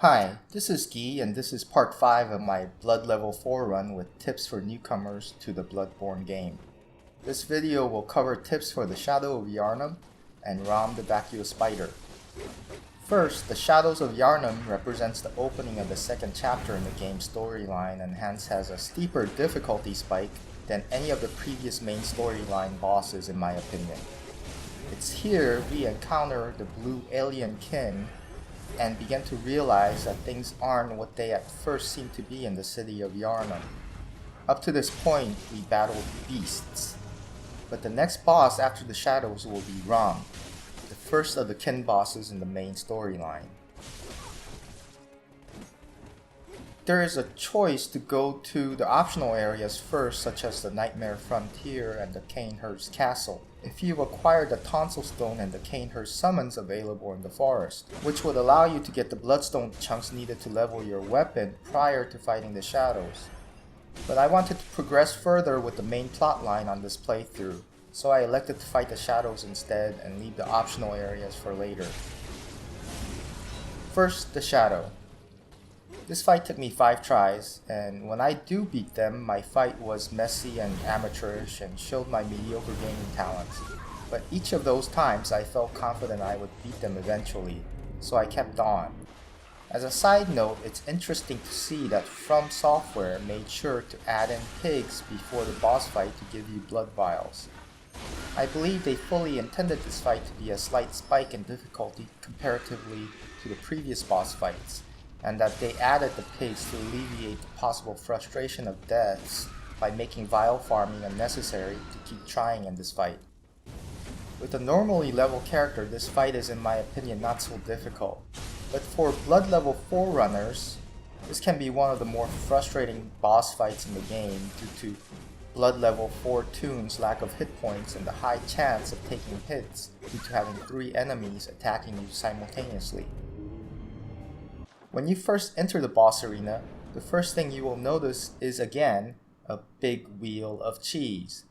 Hi, this is Guy, and this is part 5 of my Blood Level 4 run with tips for newcomers to the Bloodborne game. This video will cover tips for the Shadow of Yharnam and Rom the Vacuous Spider. First, the Shadows of Yharnam represents the opening of the second chapter in the game's storyline and hence has a steeper difficulty spike than any of the previous main storyline bosses in my opinion. It's here we encounter the blue alien kin and begin to realize that things aren't what they at first seem to be in the city of Yharnam. Up to this point, we battled beasts, but the next boss after the Shadows will be Rom, the first of the kin bosses in the main storyline. There is a choice to go to the optional areas first, such as the Nightmare Frontier and the Cainhurst Castle, if you've acquired the Tonsil Stone and the Cainhurst Summons available in the forest, which would allow you to get the Bloodstone chunks needed to level your weapon prior to fighting the Shadows. But I wanted to progress further with the main plotline on this playthrough, so I elected to fight the Shadows instead and leave the optional areas for later. First, the Shadow. This fight took me 5 tries, and when I do beat them, my fight was messy and amateurish and showed my mediocre gaming talents. But each of those times I felt confident I would beat them eventually, so I kept on. As a side note, it's interesting to see that From Software made sure to add in pigs before the boss fight to give you blood vials. I believe they fully intended this fight to be a slight spike in difficulty comparatively to the previous boss fights, and that they added the pigs to alleviate the possible frustration of deaths by making vial farming unnecessary to keep trying in this fight. With a normally level character, this fight is in my opinion not so difficult, but for Blood Level 4 runners, this can be one of the more frustrating boss fights in the game due to Blood Level 4 Toon's lack of hit points and the high chance of taking hits due to having 3 enemies attacking you simultaneously. When you first enter the boss arena, the first thing you will notice is again a big wheel of cheese.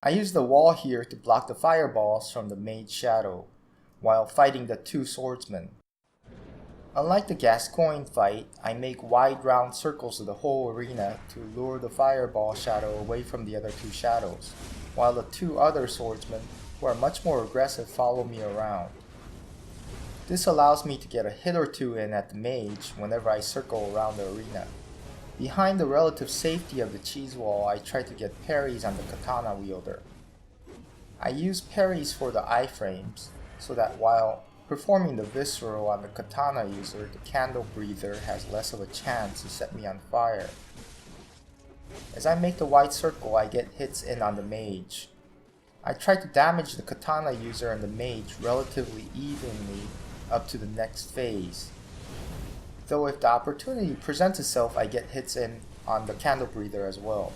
I use the wall here to block the fireballs from the Mage Shadow while fighting the 2 swordsmen. Unlike the Gascoigne fight, I make wide round circles of the whole arena to lure the fireball shadow away from the other 2 shadows, while the 2 other swordsmen, who are much more aggressive, follow me around. This allows me to get a hit or 2 in at the mage whenever I circle around the arena. Behind the relative safety of the cheese wall, I try to get parries on the katana wielder. I use parries for the iframes, so that while performing the visceral on the katana user, the candle breather has less of a chance to set me on fire. As I make the wide circle, I get hits in on the mage. I try to damage the katana user and the mage relatively evenly up to the next phase, though if the opportunity presents itself, I get hits in on the candle breather as well.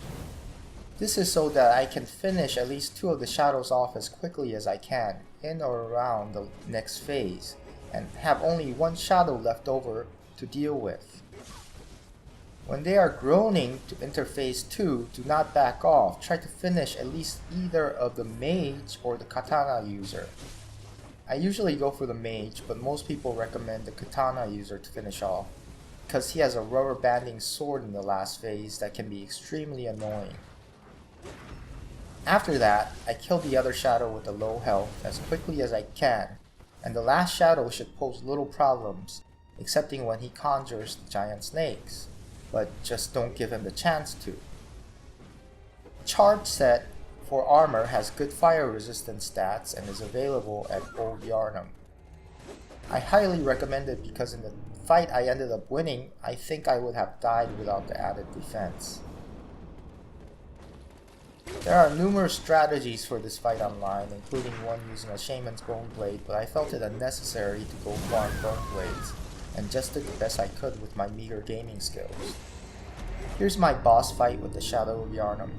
This is so that I can finish at least 2 of the shadows off as quickly as I can in or around the next phase, and have only 1 shadow left over to deal with. When they are groaning to enter phase 2, do not back off. Try to finish at least either of the mage or the katana user. I usually go for the mage, but most people recommend the katana user to finish off, because he has a rubber banding sword in the last phase that can be extremely annoying. After that, I kill the other shadow with a low health as quickly as I can, and the last shadow should pose little problems, excepting when he conjures the giant snakes, but just don't give him the chance to. Charge set for armor has good fire resistance stats and is available at Old Yharnam. I highly recommend it because in the fight I ended up winning, I think I would have died without the added defense. There are numerous strategies for this fight online, including one using a Shaman's Bone Blade, but I felt it unnecessary to go farm Bone Blades, and just did the best I could with my meager gaming skills. Here's my boss fight with the Shadow of Yharnam.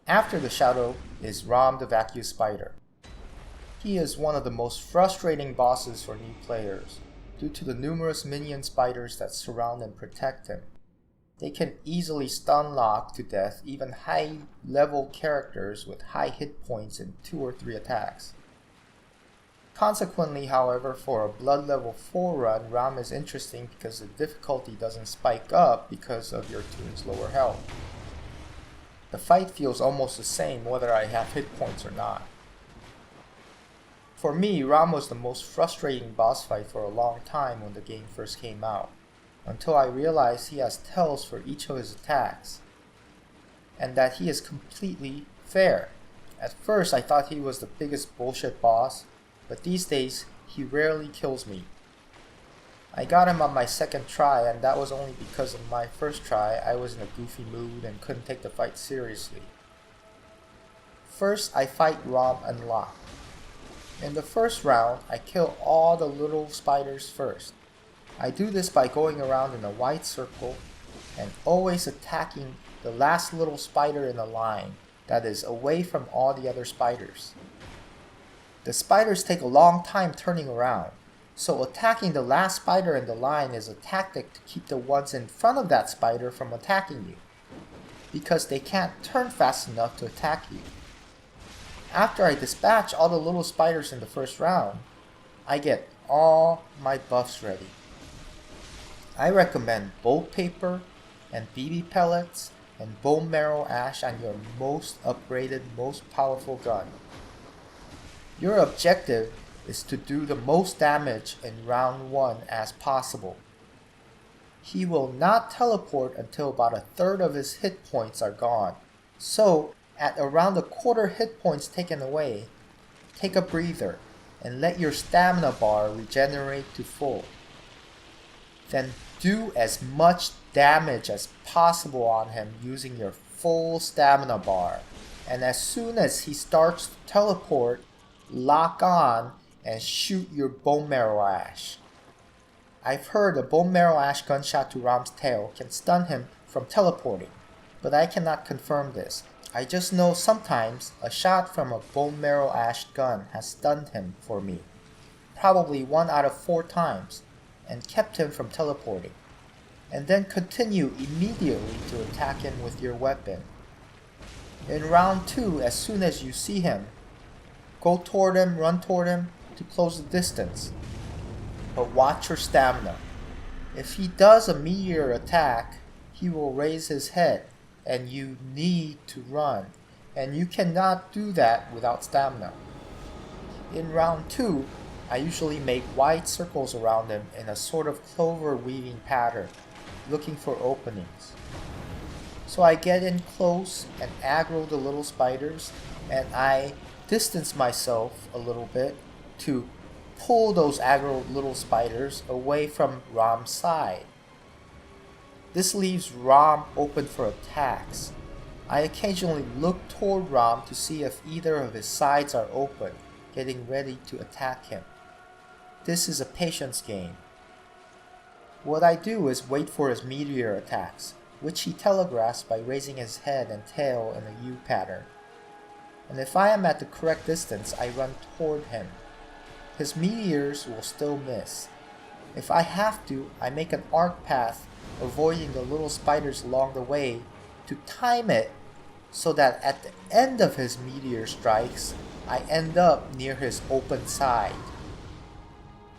After the Shadow is Rom the Vacuous Spider. He is one of the most frustrating bosses for new players, due to the numerous minion spiders that surround and protect him. They can easily stun lock to death even high level characters with high hit points in 2 or 3 attacks. Consequently, however, for a Blood level 4 run, Rom is interesting because the difficulty doesn't spike up because of your team's lower health. The fight feels almost the same whether I have hit points or not. For me, Rom was the most frustrating boss fight for a long time when the game first came out, until I realized he has tells for each of his attacks, and that he is completely fair. At first I thought he was the biggest bullshit boss, but these days he rarely kills me. I got him on my second try, and that was only because in my first try I was in a goofy mood and couldn't take the fight seriously. First I fight Rom unlocked. In the first round I kill all the little spiders first. I do this by going around in a wide circle and always attacking the last little spider in the line that is away from all the other spiders. The spiders take a long time turning around, so attacking the last spider in the line is a tactic to keep the ones in front of that spider from attacking you, because they can't turn fast enough to attack you. After I dispatch all the little spiders in the first round, I get all my buffs ready. I recommend bolt paper and BB pellets and bone marrow ash on your most upgraded, most powerful gun. Your objective is to do the most damage in round 1 as possible. He will not teleport until about a third of his hit points are gone, so at around a quarter hit points taken away, take a breather and let your stamina bar regenerate to full. Then do as much damage as possible on him using your full stamina bar, and as soon as he starts to teleport, lock on and shoot your bone marrow ash. I've heard a bone marrow ash gunshot to Rom's tail can stun him from teleporting, but I cannot confirm this. I just know sometimes a shot from a bone marrow ash gun has stunned him for me, probably 1 out of 4 times, and kept him from teleporting, and then continue immediately to attack him with your weapon. In round 2, as soon as you see him, go toward him, run toward him to close the distance, but watch your stamina. If he does a meteor attack, he will raise his head, and you need to run, and you cannot do that without stamina. In round 2, I usually make wide circles around him in a sort of clover weaving pattern, looking for openings. So I get in close and aggro the little spiders, and I distance myself a little bit to pull those aggro little spiders away from Rom's side. This leaves Rom open for attacks. I occasionally look toward Rom to see if either of his sides are open, getting ready to attack him. This is a patience game. What I do is wait for his meteor attacks, which he telegraphs by raising his head and tail in a U pattern. And if I am at the correct distance, I run toward him. His meteors will still miss. If I have to, I make an arc path, avoiding the little spiders along the way, to time it so that at the end of his meteor strikes, I end up near his open side.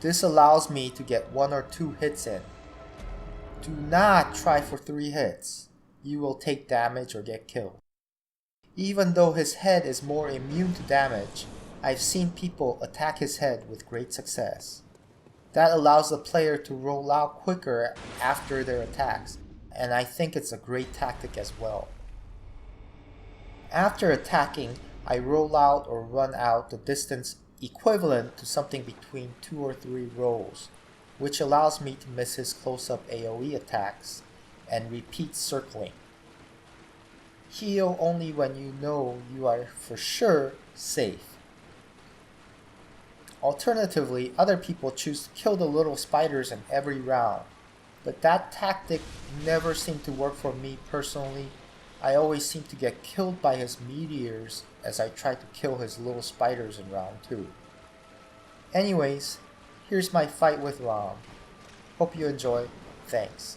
This allows me to get 1 or 2 hits in. Do not try for 3 hits. You will take damage or get killed. Even though his head is more immune to damage, I've seen people attack his head with great success. That allows the player to roll out quicker after their attacks, and I think it's a great tactic as well. After attacking, I roll out or run out the distance equivalent to something between 2 or 3 rolls, which allows me to miss his close-up AoE attacks and repeat circling. Heal only when you know you are for sure safe. Alternatively, other people choose to kill the little spiders in every round, but that tactic never seemed to work for me personally. I always seem to get killed by his meteors as I try to kill his little spiders in round 2. Anyways, here's my fight with Rom. Hope you enjoy. Thanks.